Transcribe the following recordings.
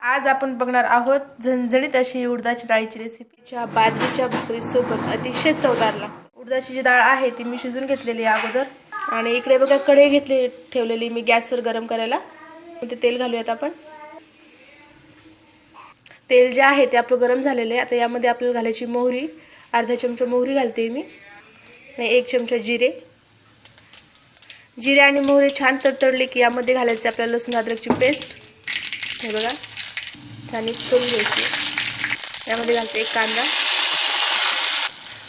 आज आपण बघणार आहोत झणझणीत अशी उडदाची डाळीची रेसिपी। बाजरीच्या भाकरीसोबत अतिशय चवदार लागते। उडदाची जी डाळ आहे ती मी शिजून घेतलेली आहे अगोदर। आणि इकडे बघा कढई ठेवलेली मी गॅसवर गरम करायला। ते तेल घालूयात आपण। तेल जे आहे ते आपलं गरम झालेलं आहे। आता यामध्ये आपल्याला घालायची मोहरी, अर्धा चमचा मोहरी घालते मी आणि 1 चमचा जिरे। जिरे आणि मोहरी छान तडतडले की यामध्ये घालायचे आपल्याला लसूण अद्रकची पेस्ट। हे बघा छान मिक्स करून घ्यायची। यामध्ये घालते 1 कांदा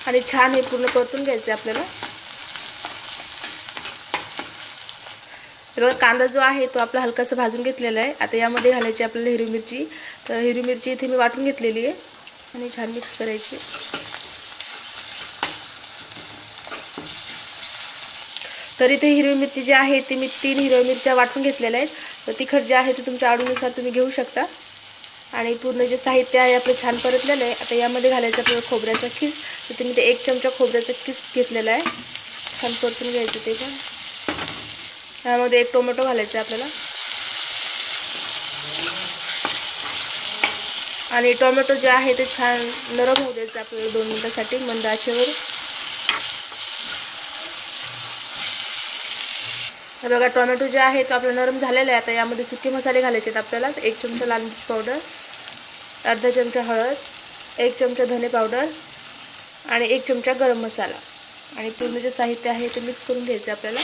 आणि छान हे पूर्ण परतून घ्यायचे आपल्याला। बघा कांदा जो आहे तो आपला हलकासा भाजून घेतलेला आहे। आता यामध्ये घालायची आपल्याला हिरवी मिरची। तर हिरवी मिरची इथे मी वाटून घेतलेली आहे आणि छान मिक्स करायची। तर इथे हिरवी मिरची जी आहे ती मी 3 हिरव्या मिरच्या वाटून घेतलेल्या आहेत। तर तिखट जे आहे ते तुमच्या आवडीनुसार तुम्ही घेऊ शकता। आणि पूर्ण जे साहित्य आहे आपलं छान परतलेलं आहे। आता यामध्ये घालायचं आपल्याला खोबऱ्याचा खीस। तर मी ते 1 चमचा खोबऱ्याचा खीस घेतलेला आहे। छान परतून घ्यायचं ते पण। यामध्ये 1 टोमॅटो घालायचा आपल्याला आणि टोमॅटो जे आहे ते छान नरम होऊ द्यायचं आपल्याला 2 मिनिटांसाठी मंद आचेवर। बघा टोमॅटो जे आहे तो आपला नरम झालेला आहे। आता यामध्ये सुके मसाले घालायचे आहेत आपल्याला। 1 चमचा लाल मिरची पावडर, अर्धा चमचा हळद, 1 चमचा धने पावडर आणि 1 चमचा गरम मसाला। आणि पूर्ण जे साहित्य आहे ते मिक्स करून घ्यायचे आपल्याला।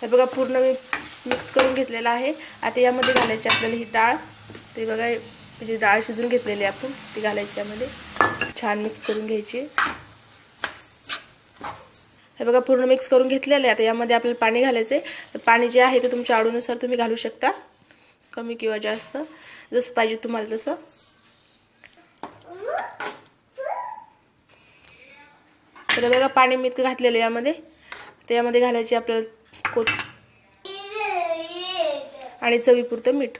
हे बघा पूर्ण मी मिक्स करून घेतलेला आहे। आता यामध्ये घालायची आपल्याला ही डाळ। ते बघा म्हणजे डाळ शिजून घेतलेली आपण ती घालायची यामध्ये। छान मिक्स करून घ्यायची। हे बघा पूर्ण मिक्स करून घेतलेलं आहे। आता यामध्ये आपल्याला पाणी घालायचे। तर पाणी जे आहे ते तुमच्या आवडीनुसार तुम्ही घालू शकता, कमी किंवा जास्त जसं पाहिजे तुम्हाला तसं। तर बघा पाणी मी घातलेलं यामध्ये। तर यामध्ये घालायची आपल्याला आणि चवीपुरतं मीठ।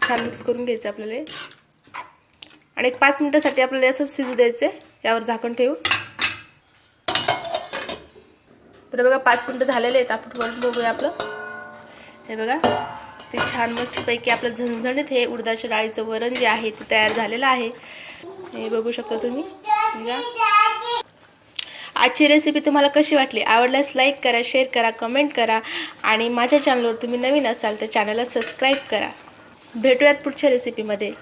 छान मिक्स करून घ्यायचं आपल्याला आणि 5 मिनिटांसाठी आपल्याला असंच शिजू द्यायचं यावर झाकण ठेवून। तर बघा 5 मिनिटं झालेले आहेत। आपण वरून बघूया आपलं। हे बघा ते छान मस्तपैकी आपलं झणझणीत हे उडदाच्या डाळीचं वरण जे आहे ते तयार झालेलं आहे। हे बघू शकता तुम्ही। बघा आजची रेसिपी तुम्हाला कशी वाटली? आवडल्यास लाईक करा, शेअर करा, कमेंट करा आणि माझ्या चॅनलवर तुम्ही नवीन असाल तर चॅनलला सबस्क्राईब करा। भेटूयात पुढच्या रेसिपीमध्ये।